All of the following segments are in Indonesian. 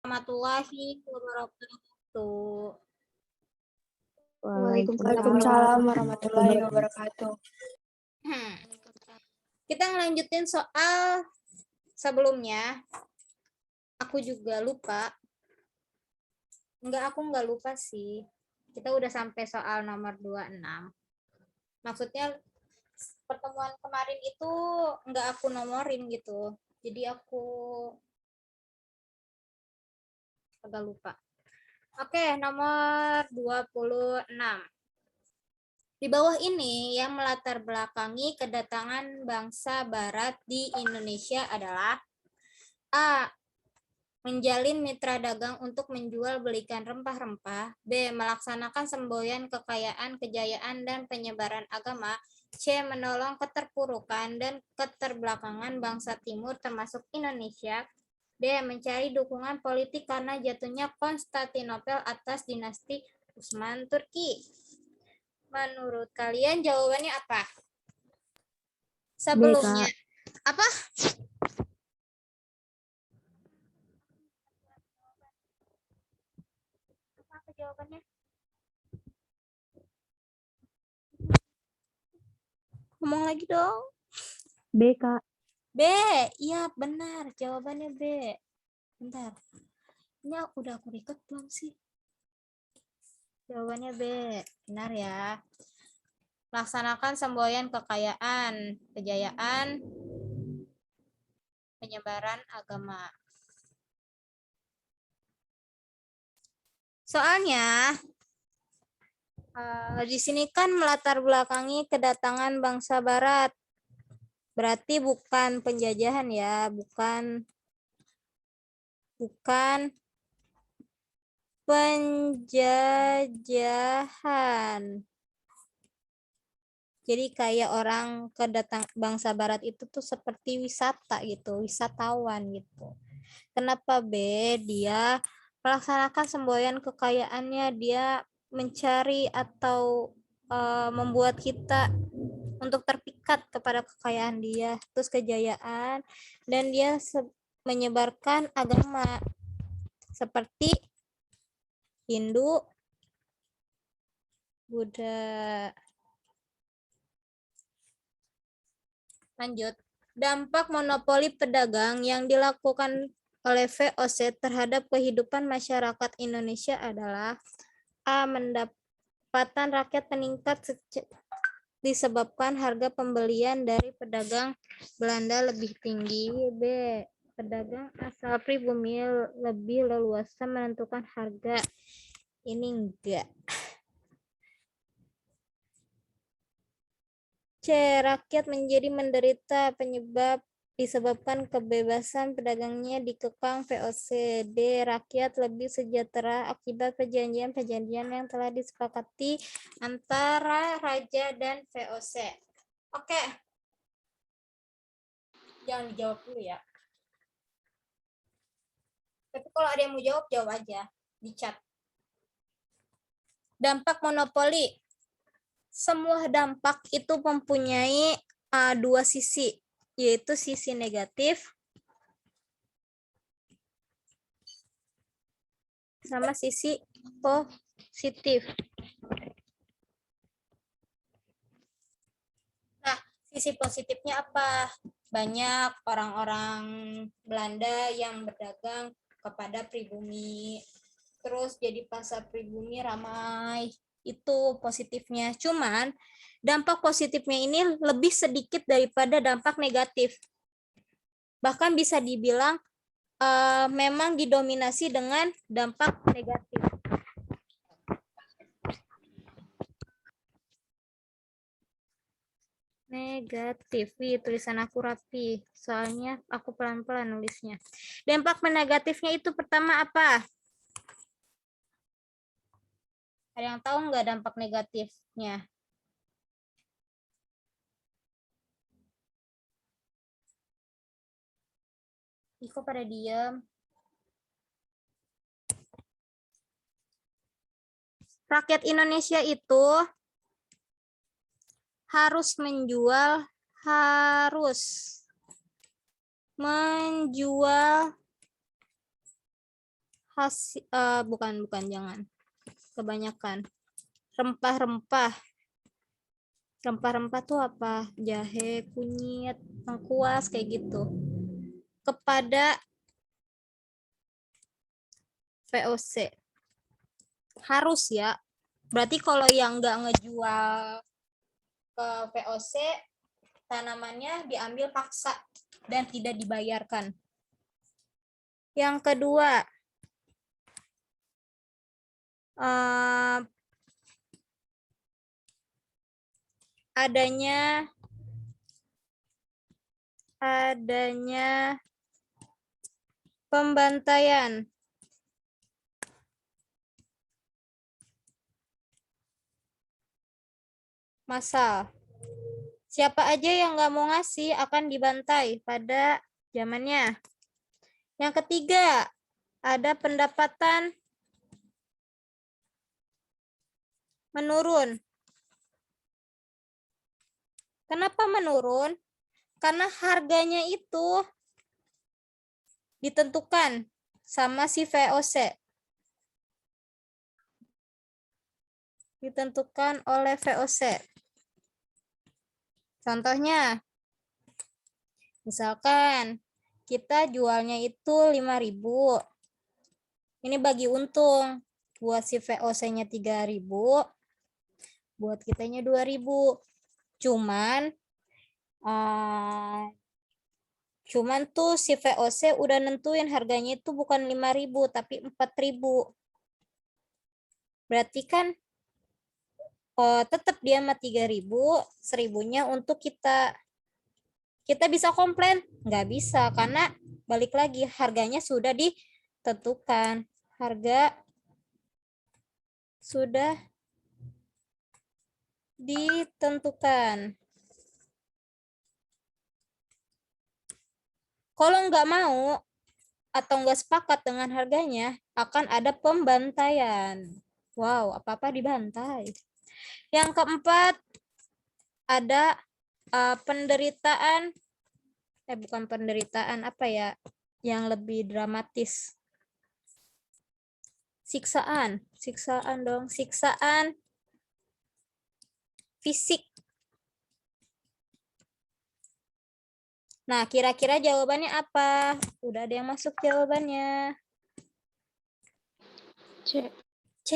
Warahmatullahi wabarakatuh. Waalaikumsalam warahmatullahi wabarakatuh. Kita ngelanjutin soal sebelumnya. Aku juga lupa. Aku nggak lupa sih. Kita udah sampai soal nomor 26. Maksudnya pertemuan kemarin itu nggak aku nomorin gitu. Jadi aku agak lupa. Oke, nomor 26. Di bawah ini yang melatar belakangi kedatangan bangsa barat di Indonesia adalah A. Menjalin mitra dagang untuk menjual belikan rempah-rempah. B. Melaksanakan semboyan kekayaan, kejayaan, dan penyebaran agama. C. Menolong keterpurukan dan keterbelakangan bangsa timur termasuk Indonesia. D. Mencari dukungan politik karena jatuhnya Konstantinopel atas dinasti Utsman Turki. Menurut kalian jawabannya apa? Sebelumnya. Apa? Apa jawabannya? Ngomong lagi dong. B, Kak. B. Iya, benar. Jawabannya B. Bentar. Ini udah aku record belum sih? Jawabannya B. Benar ya. Laksanakan semboyan kekayaan, kejayaan, penyebaran agama. Soalnya di sini kan melatar belakangi kedatangan bangsa barat. Berarti bukan penjajahan ya, bukan penjajahan. Jadi kayak orang bangsa barat itu tuh seperti wisata gitu, wisatawan gitu. Kenapa B? Dia melaksanakan semboyan kekayaannya, dia mencari atau membuat kita untuk terpikat kepada kekayaan dia, terus kejayaan, dan dia menyebarkan agama seperti Hindu, Buddha. Lanjut. Dampak monopoli pedagang yang dilakukan oleh VOC terhadap kehidupan masyarakat Indonesia adalah A. Pendapatan rakyat meningkat disebabkan harga pembelian dari pedagang Belanda lebih tinggi. B. Pedagang asal pribumi lebih leluasa menentukan harga. Ini enggak. C. Rakyat menjadi menderita disebabkan kebebasan pedagangnya dikekang VOC. D. Rakyat lebih sejahtera akibat perjanjian-perjanjian yang telah disepakati antara raja dan VOC. Oke. Jangan dijawab dulu ya. Tapi kalau ada yang mau jawab, jawab aja di chat. Dampak monopoli. Semua dampak itu mempunyai dua sisi, yaitu sisi negatif sama sisi positif. Nah, sisi positifnya apa? Banyak orang-orang Belanda yang berdagang kepada pribumi. Terus jadi pasar pribumi ramai. Itu positifnya. Cuman dampak positifnya ini lebih sedikit daripada dampak negatif. Bahkan bisa dibilang memang didominasi dengan dampak negatif. Negatif. Tulisan aku rapi. Soalnya aku pelan-pelan nulisnya. Dampak negatifnya itu pertama apa? Ada yang tahu nggak dampak negatifnya? Iko pada diam. Rakyat Indonesia itu harus menjual bukan jangan. Kebanyakan. Rempah-rempah. Rempah-rempah tuh apa? Jahe, kunyit, lengkuas kayak gitu. Kepada VOC. Harus ya. Berarti kalau yang nggak ngejual ke VOC, tanamannya diambil paksa dan tidak dibayarkan. Yang kedua, adanya pembantaian. Massal. Siapa aja yang nggak mau ngasih akan dibantai pada zamannya. Yang ketiga, ada pendapatan menurun. Kenapa menurun? Karena harganya itu ditentukan sama si VOC. Ditentukan oleh VOC. Contohnya, misalkan kita jualnya itu 5.000. Ini bagi untung. Buat si VOC-nya 3.000, buat kitanya 2.000. Cuman tuh si VOC udah nentuin harganya itu bukan 5.000 tapi 4.000. Berarti kan tetap dia sama 3.000, 1.000-nya untuk kita. Kita bisa komplain? Nggak bisa, karena balik lagi harganya sudah ditentukan. Harga sudah ditentukan. Kalau nggak mau atau nggak sepakat dengan harganya, akan ada pembantaian. Wow, apa-apa dibantai. Yang keempat, ada penderitaan. Bukan penderitaan, apa ya? Yang lebih dramatis. Siksaan dong. Siksaan fisik. Nah, kira-kira jawabannya apa? Udah ada yang masuk jawabannya. C. C.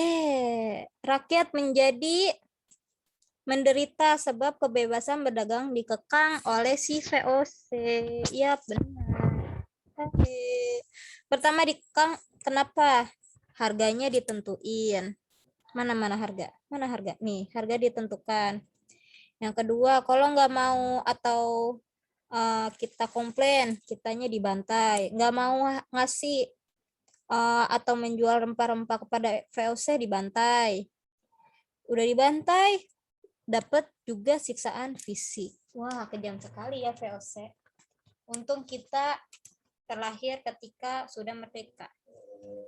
Rakyat menjadi menderita sebab kebebasan berdagang dikekang oleh si VOC. Iya, benar. Oke. Pertama dikekang, kenapa? Harganya ditentuin. Mana harga? Mana harga? Nih, harga ditentukan. Yang kedua, kalau nggak mau atau kita komplain, kitanya dibantai. Nggak mau ngasih atau menjual rempah-rempah kepada VOC, dibantai. Udah dibantai, dapat juga siksaan fisik. Wah, kejam sekali ya VOC. Untung kita terlahir ketika sudah merdeka.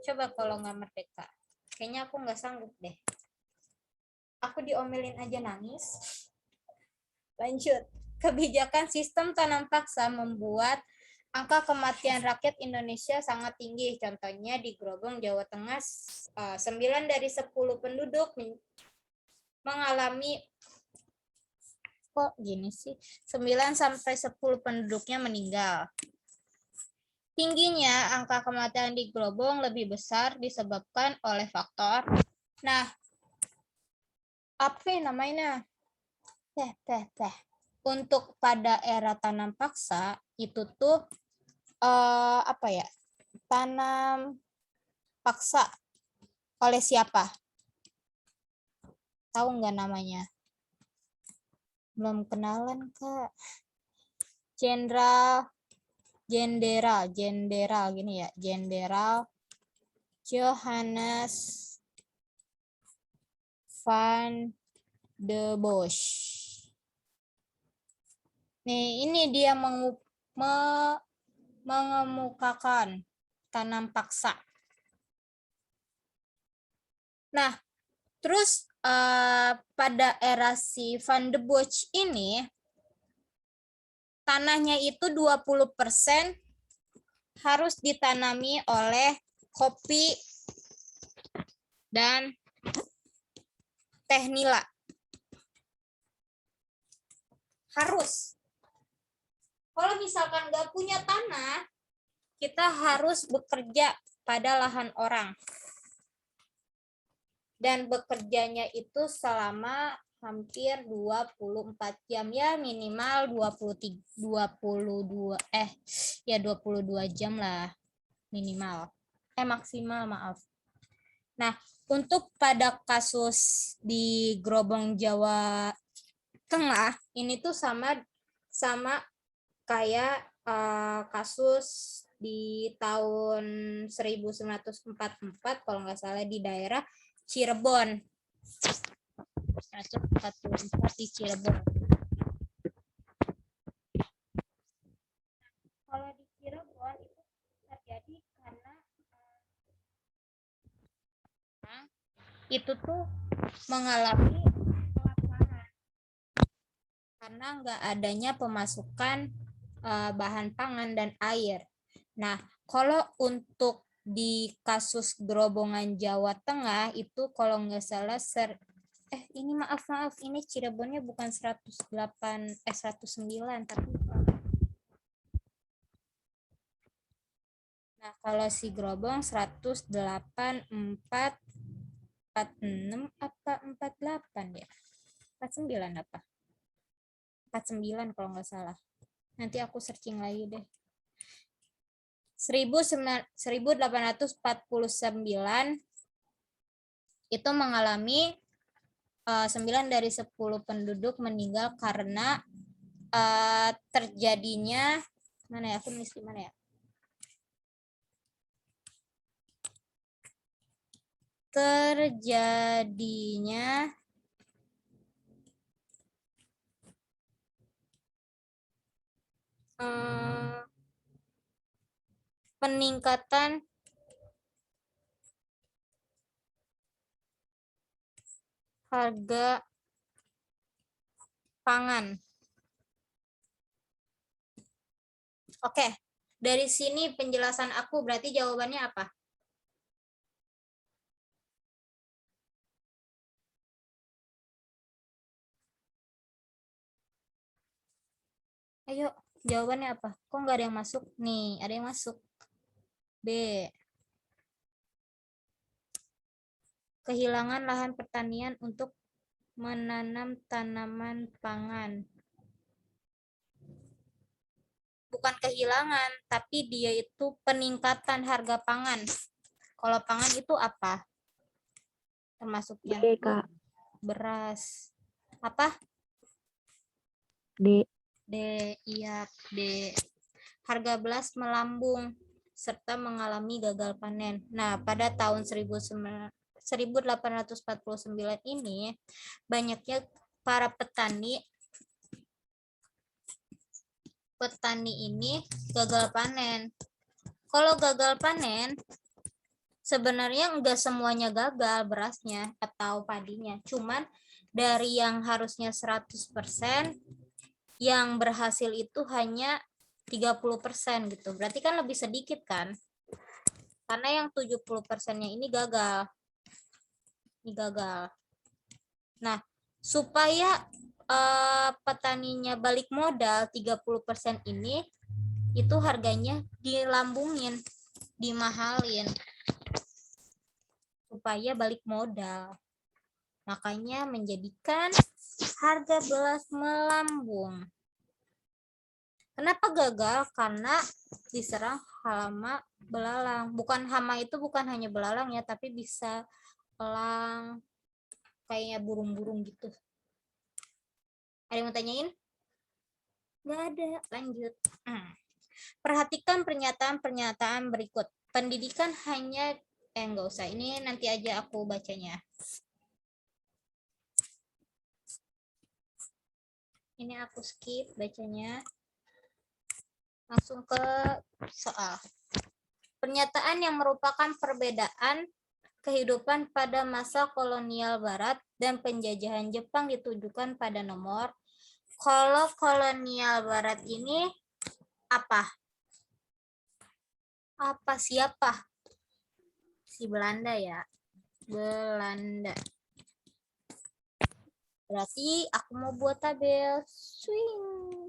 Coba kalau nggak merdeka, kayaknya aku nggak sanggup deh. Aku diomelin aja nangis. Lanjut. Kebijakan sistem tanam paksa membuat angka kematian rakyat Indonesia sangat tinggi. Contohnya di Grogol, Jawa Tengah, 9 dari 10 penduduk mengalami, kok gini sih, 9 sampai 10 penduduknya meninggal. Tingginya angka kematian di Grogol lebih besar disebabkan oleh faktor. Nah, apa namanya? Untuk pada era tanam paksa itu tuh apa ya? Tanam paksa oleh siapa? Tahu nggak namanya? Belum kenalan, Kak. Jenderal gini ya. Jenderal Johannes van de Bosch. Nih, ini dia mengemukakan tanam paksa. Nah, terus pada era si Van de Bosch ini, tanahnya itu 20% harus ditanami oleh kopi, dan teh nila. Harus. Kalau misalkan nggak punya tanah, kita harus bekerja pada lahan orang. Dan bekerjanya itu selama hampir 24 jam, ya minimal 22 jam lah minimal. Maksimal, maaf. Nah, untuk pada kasus di Grobong Jawa Tengah ini tuh sama kayak kasus di tahun 1944 kalau nggak salah di daerah Cirebon. 1944 di Cirebon. Kalau di Cirebon itu terjadi karena itu tuh mengalami kelaparan karena nggak adanya pemasukan bahan pangan dan air. Nah, kalau untuk di kasus Gerobongan Jawa Tengah itu kalau nggak salah ini maaf ini Cirebonnya bukan 109 tapi nah kalau si Grobong 108 4 46 apa 48 ya? 49 apa? 49 kalau nggak salah. Nanti aku searching lagi deh. 1849 itu mengalami 9 dari 10 penduduk meninggal karena terjadinya mana ya? Aku nulis di mana ya? Terjadinya peningkatan harga pangan. Oke, dari sini penjelasan aku berarti jawabannya apa? Ayo, jawabannya apa? Kok nggak ada yang masuk? Nih, ada yang masuk. B. Kehilangan lahan pertanian untuk menanam tanaman pangan. Bukan kehilangan, tapi dia itu peningkatan harga pangan. Kalau pangan itu apa? Termasuknya D, Kak. beras. Apa? D. D, iya, D. Harga beras melambung serta mengalami gagal panen. Nah, pada tahun 1849 ini banyaknya para petani ini gagal panen. Kalau gagal panen sebenarnya enggak semuanya gagal berasnya atau padinya, cuman dari yang harusnya 100% yang berhasil itu hanya 30% gitu. Berarti kan lebih sedikit kan? Karena yang 70%-nya ini gagal. Ini gagal. Nah, supaya petaninya balik modal 30% ini itu harganya dilambungin, dimahalin supaya balik modal. Makanya menjadikan harga beras melambung. Kenapa gagal? Karena diserang hama belalang. Bukan hama itu bukan hanya belalang ya, tapi bisa elang, kayaknya burung-burung gitu. Ada yang mau tanyain? Nggak ada. Lanjut. Perhatikan pernyataan-pernyataan berikut. Pendidikan hanya enggak usah. Ini nanti aja aku bacanya. Ini aku skip bacanya. Langsung ke soal. Pernyataan yang merupakan perbedaan kehidupan pada masa kolonial Barat dan penjajahan Jepang ditujukan pada nomor. Kalau kolonial Barat ini apa? Siapa? Si Belanda ya. Belanda. Berarti aku mau buat tabel swing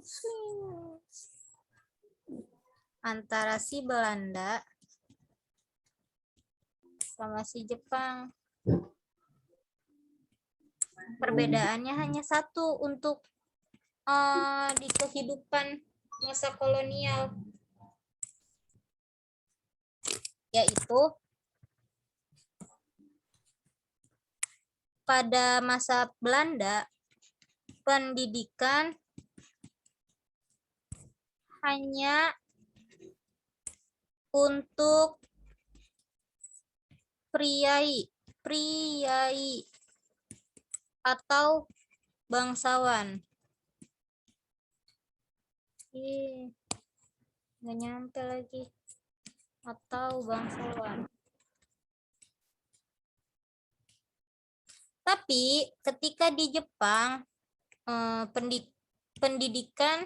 antara si Belanda sama si Jepang. Perbedaannya hanya satu untuk di kehidupan masa kolonial, yaitu pada masa Belanda pendidikan hanya untuk priai atau bangsawan. Nggak nyampe lagi. Atau bangsawan. Tapi ketika di Jepang pendidikan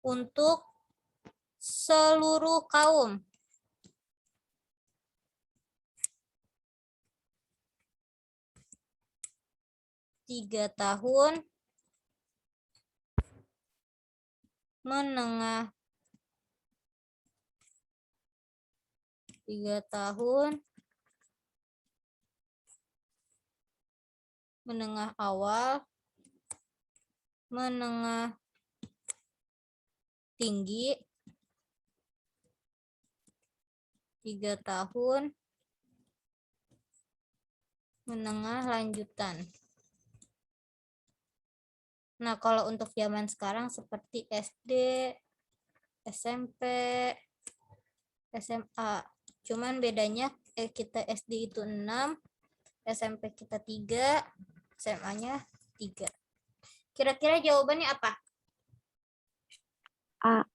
untuk seluruh kaum. Tiga tahun menengah. 3 tahun menengah awal, menengah tinggi, 3 tahun menengah lanjutan. Nah, kalau untuk zaman sekarang seperti SD, SMP, SMA. Cuman bedanya kita SD itu 6, SMP kita 3, SMA-nya 3. Kira-kira jawabannya apa? A.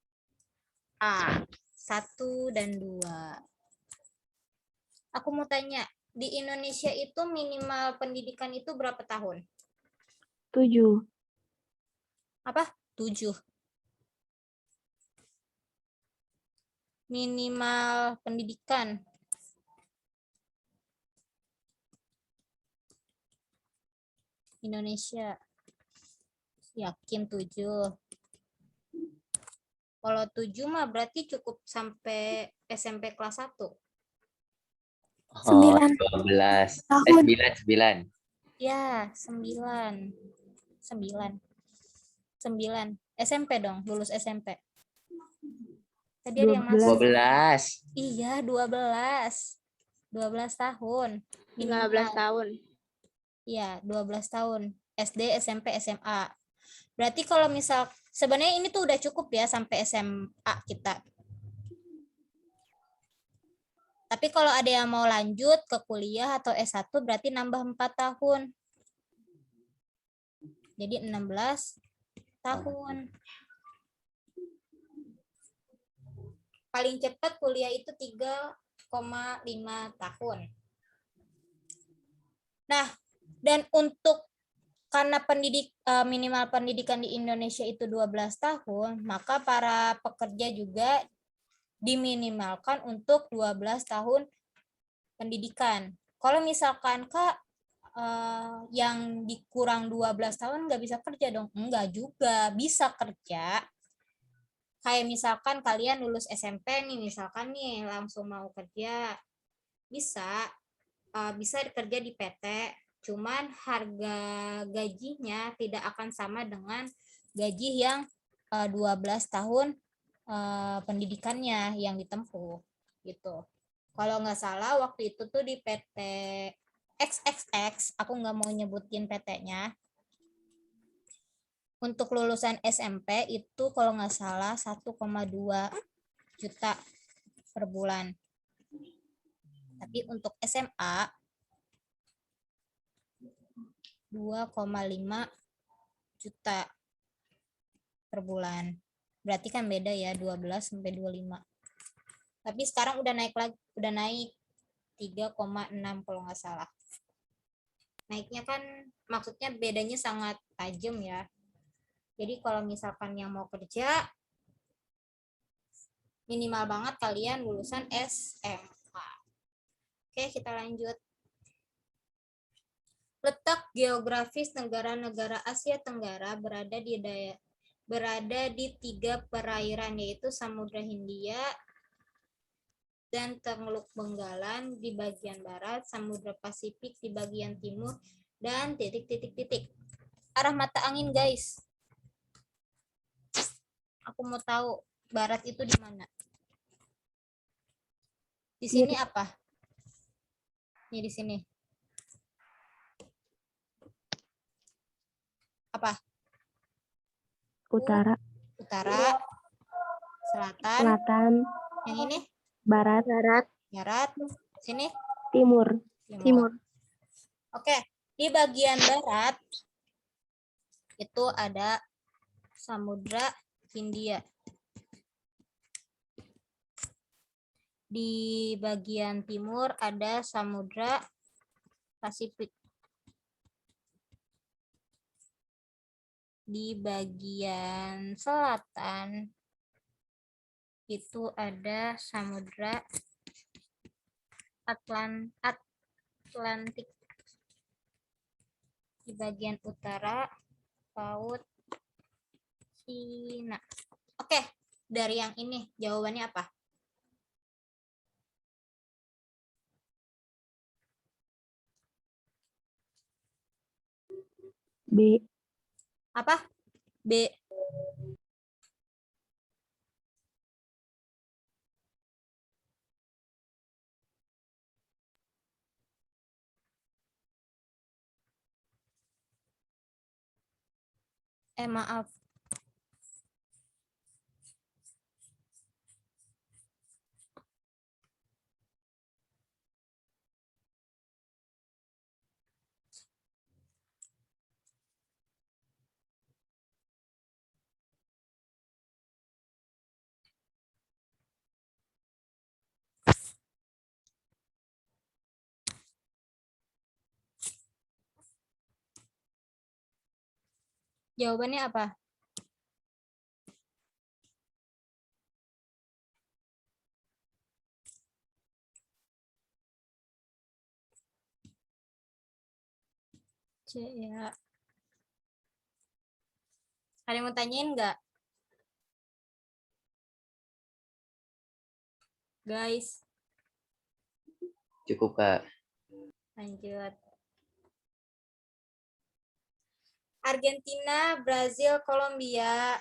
A. 1 dan 2. Aku mau tanya, di Indonesia itu minimal pendidikan itu berapa tahun? 7. Apa? 7. Minimal pendidikan. Indonesia. Yakin 7. Kalau 7 mah berarti cukup sampai SMP kelas 1. 9. 12. 9. Ya, 9. 9. SMP dong, lulus SMP. Tadi ada yang masuk. 12. Iya, 12. 12 tahun. 15 tahun. Iya, 12 tahun. SD, SMP, SMA. Berarti kalau misal sebenarnya ini tuh udah cukup ya sampai SMA kita. Tapi kalau ada yang mau lanjut ke kuliah atau S1 berarti nambah 4 tahun. Jadi 16 tahun. Paling cepat kuliah itu 3,5 tahun. Nah, dan untuk karena minimal pendidikan di Indonesia itu 12 tahun, maka para pekerja juga diminimalkan untuk 12 tahun pendidikan. Kalau misalkan Kak yang dikurang 12 tahun nggak bisa kerja dong? Enggak juga, bisa kerja. Kayak misalkan kalian lulus SMP nih, misalkan nih langsung mau kerja, bisa kerja di PT, cuman harga gajinya tidak akan sama dengan gaji yang 12 tahun pendidikannya yang ditempuh gitu. Kalau nggak salah waktu itu tuh di PT XXX, aku nggak mau nyebutin PT-nya. Untuk lulusan SMP itu kalau nggak salah 1,2 juta per bulan. Tapi untuk SMA 2,5 juta per bulan. Berarti kan beda ya 12 sampai 25. Tapi sekarang udah naik lagi, udah naik 3,6 kalau nggak salah. Naiknya kan maksudnya bedanya sangat tajam ya. Jadi kalau misalkan yang mau kerja Minimal banget kalian lulusan SMK. Oke, kita lanjut. Letak geografis negara-negara Asia Tenggara berada di 3 perairan, yaitu Samudra Hindia dan Teluk Benggalan di bagian barat, Samudra Pasifik di bagian timur, dan titik-titik-titik. Arah mata angin, guys. Aku mau tahu barat itu di mana. Di sini apa? Ini di sini. Apa? Utara, Utara, selatan, selatan, yang ini barat, barat, sini timur. timur. Oke, di bagian barat itu ada Samudra Hindia. Di bagian timur ada Samudra Pasifik. Di bagian selatan itu ada Samudra Atlantik. Di bagian utara Laut Cina. Oke, dari yang ini jawabannya apa? B. Apa? B. Maaf. Jawabannya apa? C ya. Ada yang mau tanyain nggak? Guys, Cukup, Kak. lanjut. Argentina, Brazil, Kolombia,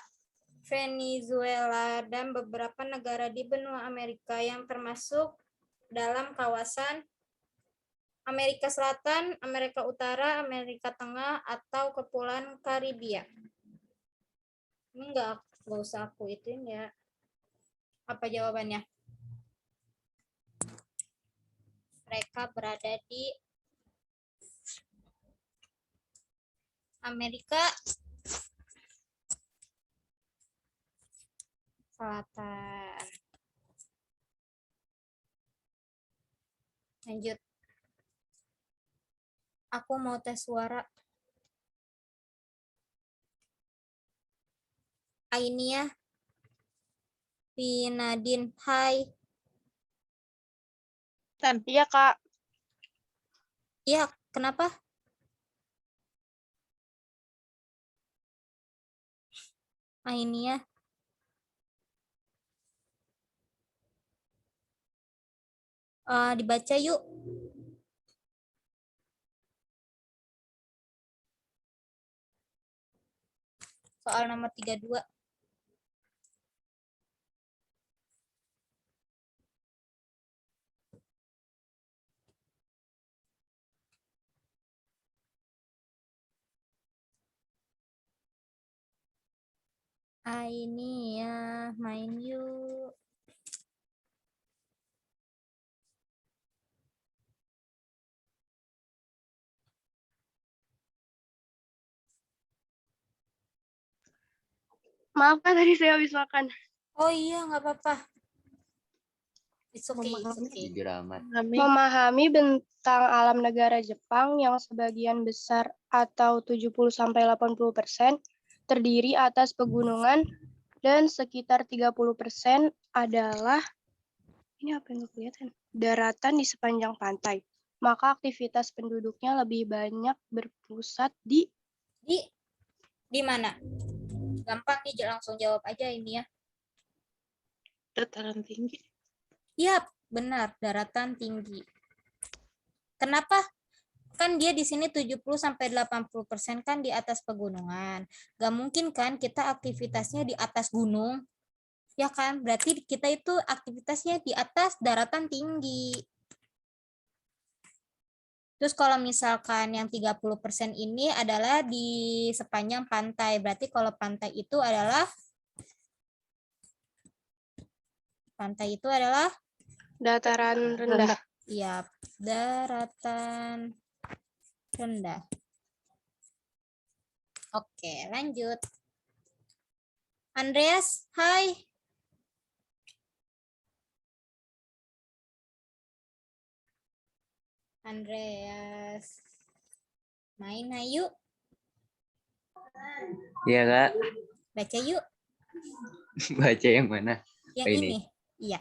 Venezuela, dan beberapa negara di benua Amerika yang termasuk dalam kawasan Amerika Selatan, Amerika Utara, Amerika Tengah, atau Kepulauan Karibia. Ini nggak usah aku ituin ya. Apa jawabannya? Mereka berada di Amerika Selatan. Lanjut. Aku mau tes suara. Ainia, Pinadin, hai. Iya, Kak. Iya, kenapa? Ainia. Dibaca yuk. Soal nomor 32. Ainia, main yuk. Maaf, Kak, tadi saya habis makan. Oh iya, nggak apa-apa. It's okay, it's okay. Jujur amat. Memahami bentang alam negara Jepang yang sebagian besar atau 70-80% terdiri atas pegunungan dan sekitar 30% adalah, ini apa yang nggak kelihatan? Daratan di sepanjang pantai. Maka aktivitas penduduknya lebih banyak berpusat di Di mana? Gampang nih, langsung jawab aja ini ya. Dataran tinggi. Iya, benar, daratan tinggi. Kenapa? Kan dia di sini 70-80% kan di atas pegunungan. Gak mungkin kan kita aktivitasnya di atas gunung. Ya kan? Berarti kita itu aktivitasnya di atas daratan tinggi. Terus kalau misalkan yang 30% ini adalah di sepanjang pantai. Berarti kalau pantai itu adalah dataran rendah. Iya, daratan rendah. Oke, lanjut. Andreas, hai. Andreas. Main ayo. Iya Kak. Baca yuk. Baca yang mana? Yang ini. ini. Iya.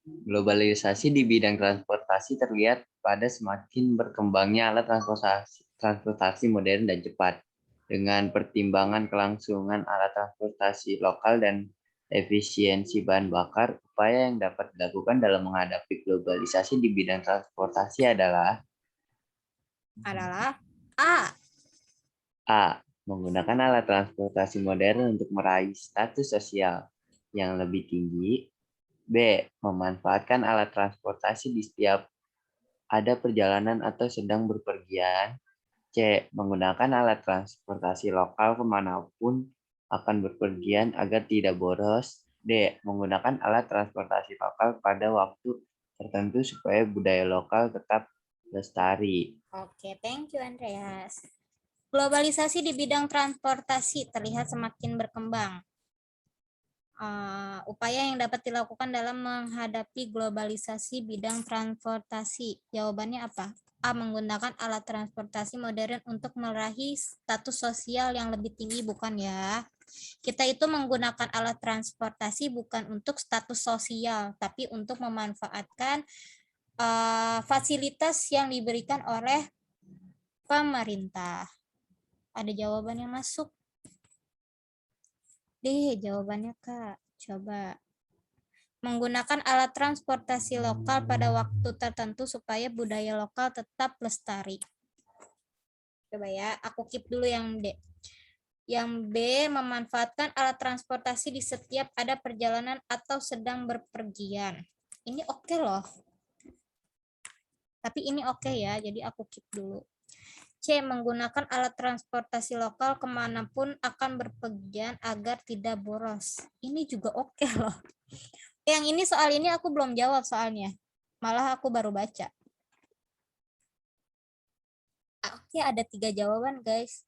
Globalisasi di bidang transportasi terlihat pada semakin berkembangnya alat transportasi modern dan cepat. Dengan pertimbangan kelangsungan alat transportasi lokal dan efisiensi bahan bakar, upaya yang dapat dilakukan dalam menghadapi globalisasi di bidang transportasi adalah A. Menggunakan alat transportasi modern untuk meraih status sosial yang lebih tinggi. B. Memanfaatkan alat transportasi di setiap ada perjalanan atau sedang berpergian. C. Menggunakan alat transportasi lokal kemanapun akan berpergian agar tidak boros. D. Menggunakan alat transportasi lokal pada waktu tertentu supaya budaya lokal tetap lestari. Oke, thank you Andreas. Globalisasi di bidang transportasi terlihat semakin berkembang. Upaya yang dapat dilakukan dalam menghadapi globalisasi bidang transportasi. Jawabannya apa? A. Menggunakan alat transportasi modern untuk meraih status sosial yang lebih tinggi, bukan ya. Kita itu menggunakan alat transportasi bukan untuk status sosial, tapi untuk memanfaatkan fasilitas yang diberikan oleh pemerintah. Ada jawaban yang masuk? Deh, jawabannya Kak. Coba. Menggunakan alat transportasi lokal pada waktu tertentu supaya budaya lokal tetap lestari. Coba ya, aku keep dulu yang D. Yang B, memanfaatkan alat transportasi di setiap ada perjalanan atau sedang berpergian. Ini oke loh. Tapi ini oke ya, jadi aku keep dulu. C. Menggunakan alat transportasi lokal kemanapun akan berpergian agar tidak boros. Ini juga oke loh. Yang ini soal ini aku belum jawab soalnya. Malah aku baru baca. Oke, ada 3 jawaban guys.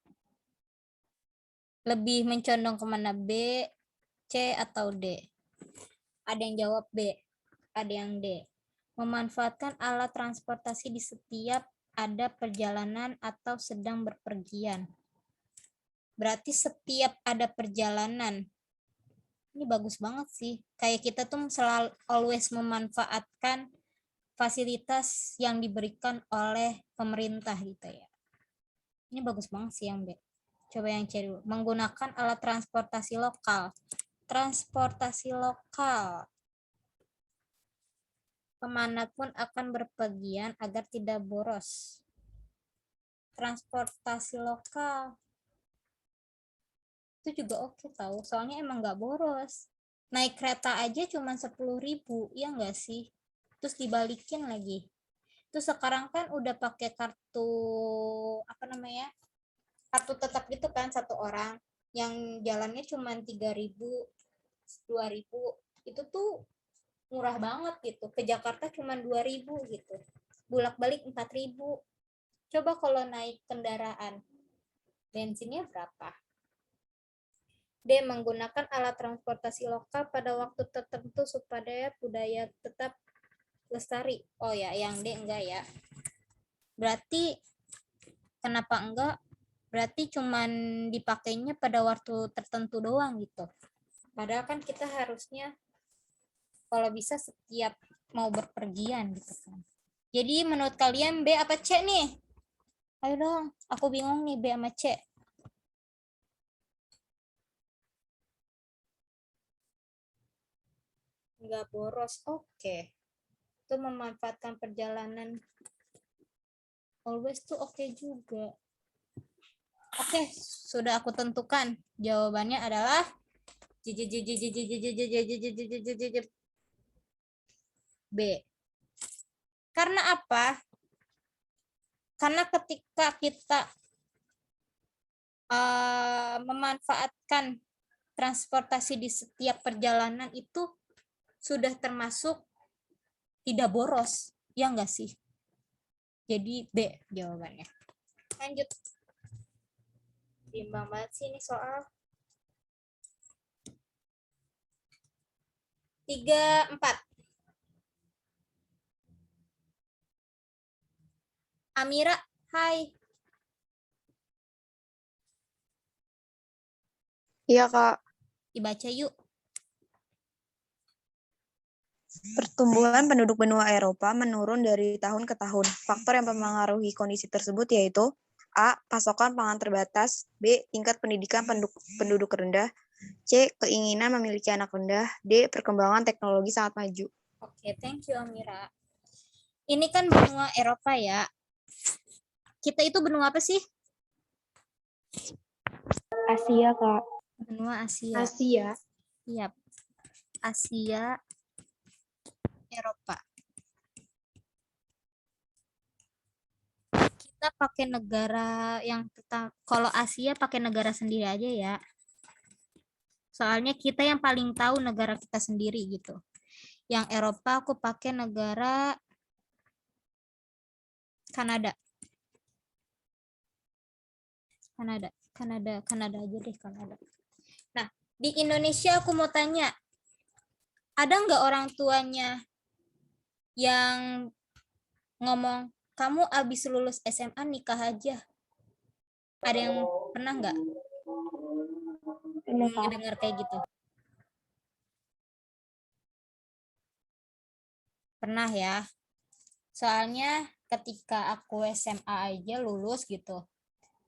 Lebih mencondong kemana, B, C, atau D? Ada yang jawab B, ada yang D. Memanfaatkan alat transportasi di setiap ada perjalanan atau sedang berpergian. Berarti setiap ada perjalanan. Ini bagus banget sih. Kayak kita tuh selalu always memanfaatkan fasilitas yang diberikan oleh pemerintah gitu ya. Ini bagus banget sih yang B. Coba yang C dulu. Menggunakan alat transportasi lokal. Transportasi lokal. Kemanapun akan berpergian agar tidak boros. Transportasi lokal. Itu juga oke tahu. Soalnya emang nggak boros. Naik kereta aja cuma 10.000, iya nggak sih? Terus dibalikin lagi. Terus sekarang kan udah pakai kartu apa namanya? Kartu tetap gitu kan, satu orang yang jalannya cuma 3.000, 2.000. Itu tuh murah banget gitu. Ke Jakarta cuma 2.000 gitu. Bolak-balik 4.000. Coba kalau naik kendaraan, bensinnya berapa? D. Menggunakan alat transportasi lokal pada waktu tertentu supaya budaya tetap lestari. Oh ya, yang D enggak ya. Berarti kenapa enggak? Berarti cuman dipakainya pada waktu tertentu doang gitu. Padahal kan kita harusnya kalau bisa setiap mau berpergian gitu kan. Jadi menurut kalian B apa C nih? Ayo dong, aku bingung nih B sama C. Enggak boros, oke. Itu memanfaatkan perjalanan always tuh oke juga. Oke, sudah aku tentukan. Jawabannya adalah B. Karena apa? Karena ketika kita memanfaatkan transportasi di setiap perjalanan itu sudah termasuk tidak boros, ya enggak sih? Jadi B jawabannya. Lanjut. Bimbang banget sih ini soal. 3, 4. Amira, hai. Iya, Kak. Dibaca yuk. Pertumbuhan penduduk benua Eropa menurun dari tahun ke tahun. Faktor yang mempengaruhi kondisi tersebut yaitu A. Pasokan pangan terbatas, B. Tingkat pendidikan penduduk rendah, C. Keinginan memiliki anak rendah, D. Perkembangan teknologi sangat maju. Oke, thank you Amira. Ini kan benua Eropa ya. Kita itu benua apa sih? Asia, Kak. Benua Asia. Asia. Siap. Asia, Eropa. Kita pakai negara yang kalau Asia pakai negara sendiri aja ya. Soalnya kita yang paling tahu negara kita sendiri gitu. Yang Eropa aku pakai negara Kanada. Kanada aja deh, Kanada. Nah, di Indonesia aku mau tanya, ada nggak orang tuanya yang ngomong, kamu abis lulus SMA nikah aja? Ada yang pernah nggak Pernah, Kak. dengar kayak gitu? Pernah ya. Soalnya ketika aku SMA aja lulus gitu,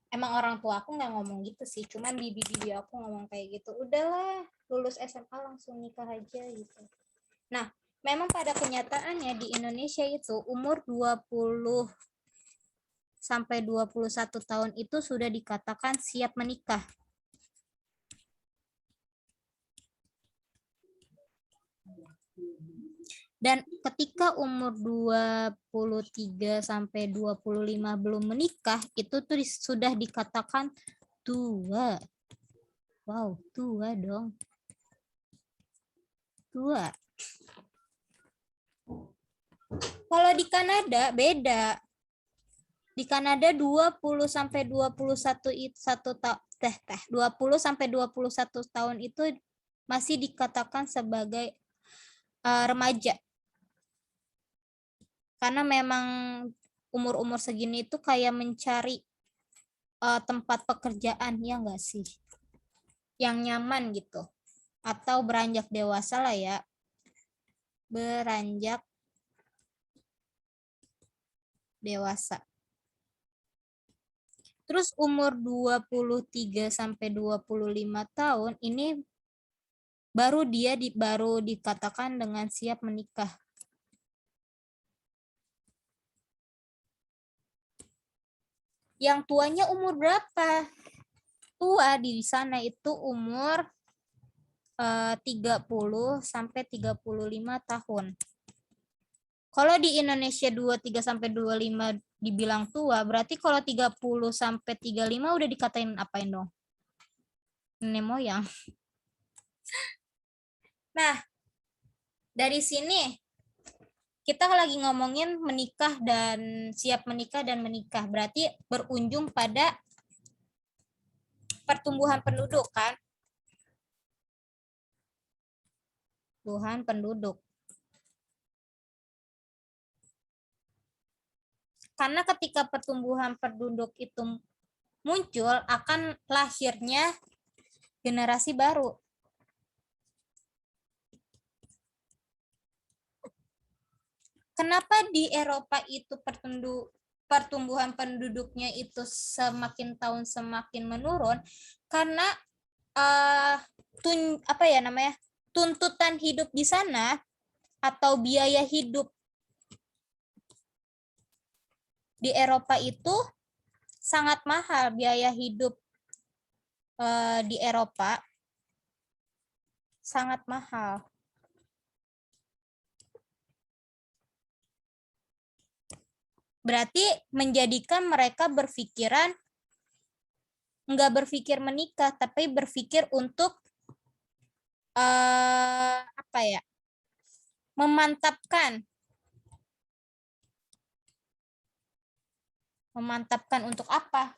emang orang tua aku nggak ngomong gitu sih, cuman bibi aku ngomong kayak gitu, udahlah lulus SMA langsung nikah aja gitu. Nah, memang pada kenyataannya di Indonesia itu umur 20 sampai 21 tahun itu sudah dikatakan siap menikah. Dan ketika umur 23 sampai 25 belum menikah, itu tuh sudah dikatakan tua. Wow, tua dong. Tua. Kalau di Kanada beda. Di Kanada 20 sampai 21 20 sampai 21 tahun itu masih dikatakan sebagai remaja. Karena memang umur-umur segini itu kayak mencari tempat pekerjaan, ya enggak sih? Yang nyaman gitu. Atau beranjak dewasa lah ya. Beranjak dewasa. Terus umur 23 sampai 25 tahun ini baru dikatakan dengan siap menikah. Yang tuanya umur berapa? Tua di sana itu umur 30 sampai 35 tahun. Kalau di Indonesia 23 sampai 25 dibilang tua, berarti kalau 30 sampai 35 udah dikatain apain dong? Nenek moyang. Nah, dari sini kita lagi ngomongin menikah dan siap menikah dan menikah. Berarti berujung pada pertumbuhan penduduk kan? Pertumbuhan penduduk. Karena ketika pertumbuhan penduduk itu muncul, akan lahirnya generasi baru. kenapa di Eropa itu pertumbuhan penduduknya itu semakin tahun semakin menurun? Karena tuntutan hidup di sana atau biaya hidup di Eropa itu sangat mahal. Biaya hidup di Eropa sangat mahal. Berarti menjadikan mereka nggak berpikir menikah, tapi berpikir untuk memantapkan untuk apa?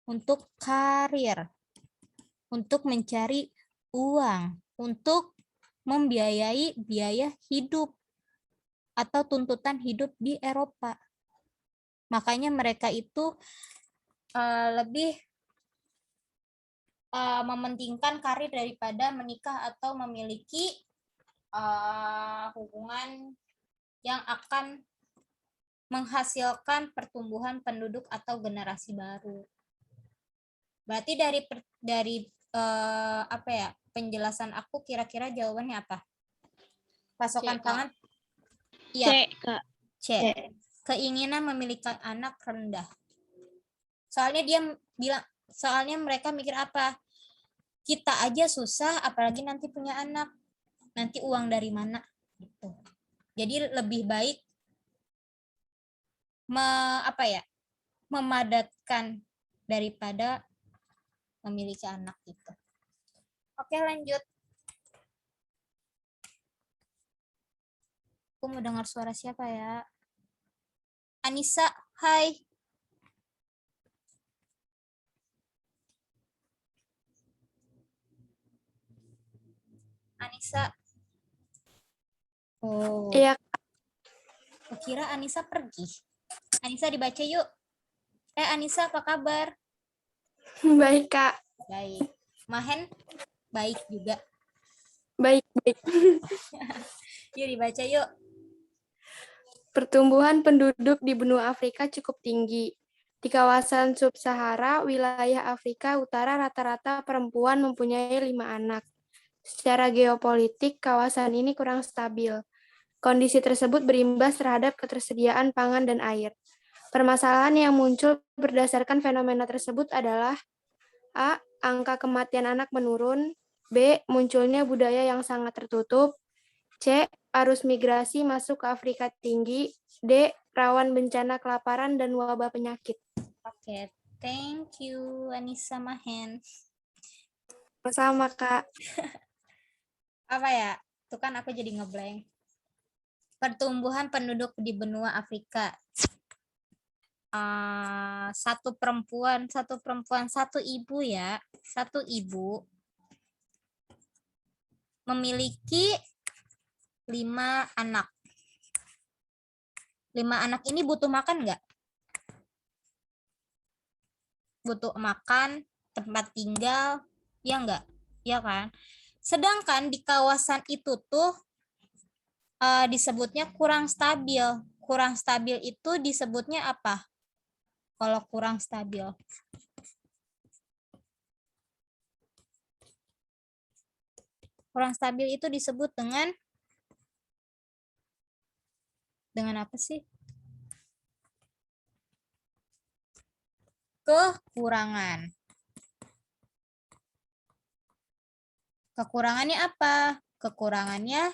Untuk karir, untuk mencari uang, untuk membiayai biaya hidup atau tuntutan hidup di Eropa. Makanya mereka itu lebih mementingkan karir daripada menikah atau memiliki hubungan yang akan menghasilkan pertumbuhan penduduk atau generasi baru. Berarti dari penjelasan aku kira-kira jawabannya apa? Pasokan pangan. Iya. C. Keinginan memiliki anak rendah. Soalnya mereka mikir apa? Kita aja susah, apalagi nanti punya anak. Nanti uang dari mana? Gitu. Jadi lebih baik memadatkan daripada memiliki anak gitu. Oke, lanjut. Aku mau dengar suara siapa ya? Anissa, hai. Anissa. Oh. Iya. Kira Anissa pergi. Anissa dibaca yuk. Anissa apa kabar? Baik, Kak. Baik. Mahen baik juga. Baik. Yuk dibaca yuk. Pertumbuhan penduduk di benua Afrika cukup tinggi. Di kawasan sub-Sahara, wilayah Afrika Utara rata-rata perempuan mempunyai 5 anak. Secara geopolitik, kawasan ini kurang stabil. Kondisi tersebut berimbas terhadap ketersediaan pangan dan air. Permasalahan yang muncul berdasarkan fenomena tersebut adalah A. Angka kematian anak menurun. B. Munculnya budaya yang sangat tertutup. C. Arus migrasi masuk ke Afrika tinggi. D. Rawan bencana kelaparan dan wabah penyakit. Oke, thank you Anissa Mahen. Sama, Kak. Apa ya? Tuh kan aku jadi ngeblank. Pertumbuhan penduduk di benua Afrika. Satu perempuan, satu ibu ya. Satu ibu memiliki 5 anak. 5 anak ini butuh makan nggak? Butuh makan, tempat tinggal, ya nggak? Ya kan? Sedangkan di kawasan itu tuh disebutnya kurang stabil. Kurang stabil itu disebutnya apa? Kalau kurang stabil. Kurang stabil itu disebut dengan apa sih? Kekurangan. Kekurangannya apa? Kekurangannya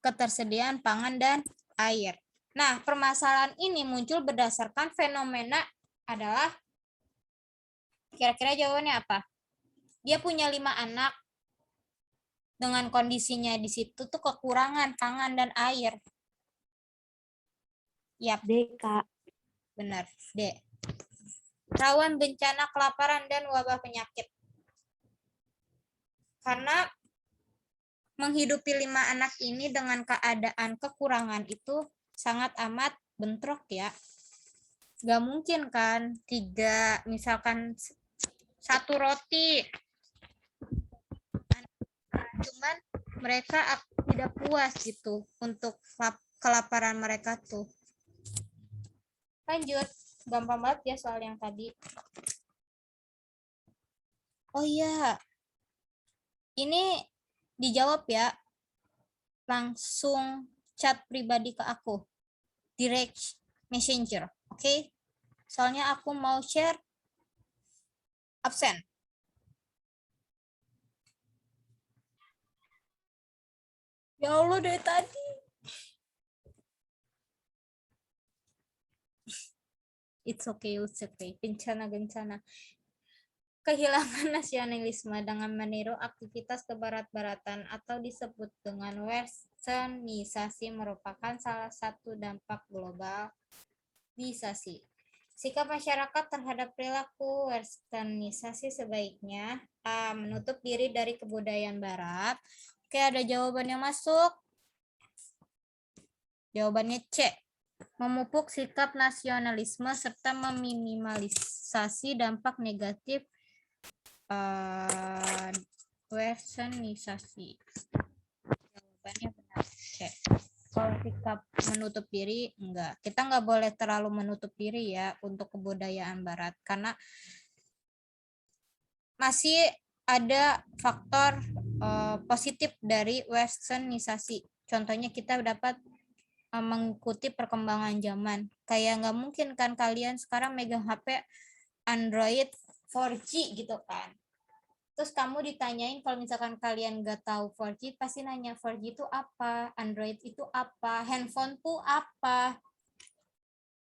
ketersediaan pangan dan air. Nah, permasalahan ini muncul berdasarkan fenomena adalah, kira-kira jawabannya apa? Dia punya 5 anak, dengan kondisinya di situ tuh kekurangan pangan dan air. Yap. D, Kak. Benar, D. Rawan bencana kelaparan dan wabah penyakit. Karena menghidupi 5 anak ini dengan keadaan kekurangan itu sangat amat bentrok ya. Gak mungkin kan 3, misalkan 1 roti. Cuman mereka tidak puas gitu untuk kelaparan mereka tuh. Lanjut, gampang banget ya soal yang tadi. Oh iya, ini dijawab ya. Langsung chat pribadi ke aku. Direct messenger, oke? Soalnya aku mau share absen. Ya Allah, dari tadi. It's okay. Bencana. Kehilangan nasionalisme dengan meniru aktivitas kebarat-baratan atau disebut dengan westernisasi merupakan salah satu dampak globalisasi. Sikap masyarakat terhadap perilaku westernisasi sebaiknya A. Menutup diri dari kebudayaan barat. Oke, ada jawaban yang masuk. Jawabannya C. Memupuk sikap nasionalisme serta meminimalisasi dampak negatif westernisasi. Jawabannya benar. C. Kalau sikap menutup diri, enggak. Kita enggak boleh terlalu menutup diri ya untuk kebudayaan barat. Karena masih ada faktor positif dari westernisasi. Contohnya kita dapat mengikuti perkembangan zaman. Kayak nggak mungkin kan kalian sekarang megang HP Android 4G gitu kan. Terus kamu ditanyain kalau misalkan kalian nggak tahu 4G, pasti nanya 4G itu apa, Android itu apa, handphone tuh apa.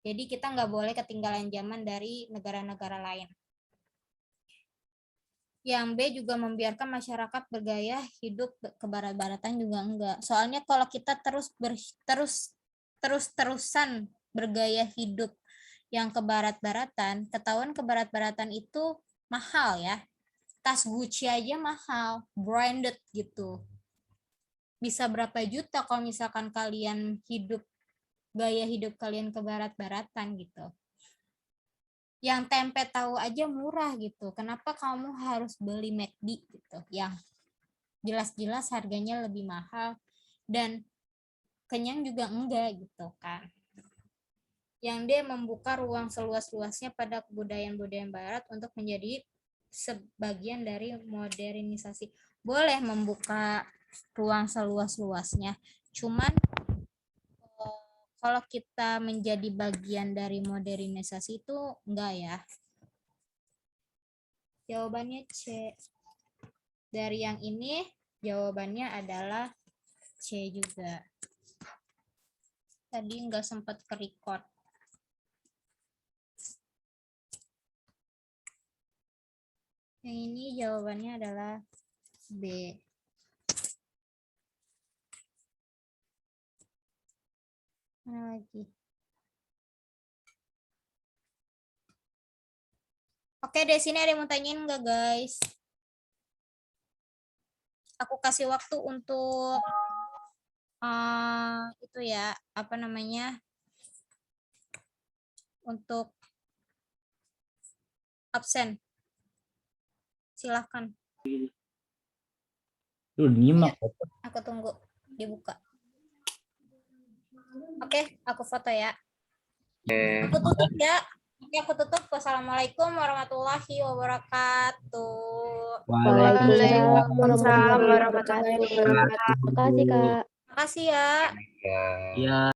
Jadi kita nggak boleh ketinggalan zaman dari negara-negara lain. Yang B juga membiarkan masyarakat bergaya hidup kebarat-baratan juga enggak. Soalnya kalau kita terus-terusan bergaya hidup yang kebarat-baratan, ketahuan kebarat-baratan itu mahal ya. Tas Gucci aja mahal, branded gitu. Bisa berapa juta kalau misalkan kalian gaya hidup kalian kebarat-baratan gitu. Yang tempe tahu aja murah gitu. Kenapa kamu harus beli McD gitu? Yang jelas-jelas harganya lebih mahal dan kenyang juga enggak gitu kan. Yang D membuka ruang seluas-luasnya pada kebudayaan-budayaan barat untuk menjadi sebagian dari modernisasi. Boleh membuka ruang seluas-luasnya. Cuman kalau kita menjadi bagian dari modernisasi itu enggak ya. Jawabannya C. Dari yang ini jawabannya adalah C juga. Tadi enggak sempat ke-record. Yang ini jawabannya adalah B. Mana lagi? Oke, di sini ada yang mau tanyain nggak, guys? Aku kasih waktu untuk itu ya, apa namanya? Untuk absen. Silahkan. Lu nyimak. Aku tunggu dibuka. Oke, aku foto ya. Aku tutup ya. Oke, aku tutup. Wassalamualaikum warahmatullahi wabarakatuh. Waalaikumsalam warahmatullahi wabarakatuh. Terima kasih, Kak. Makasih ya. Ya.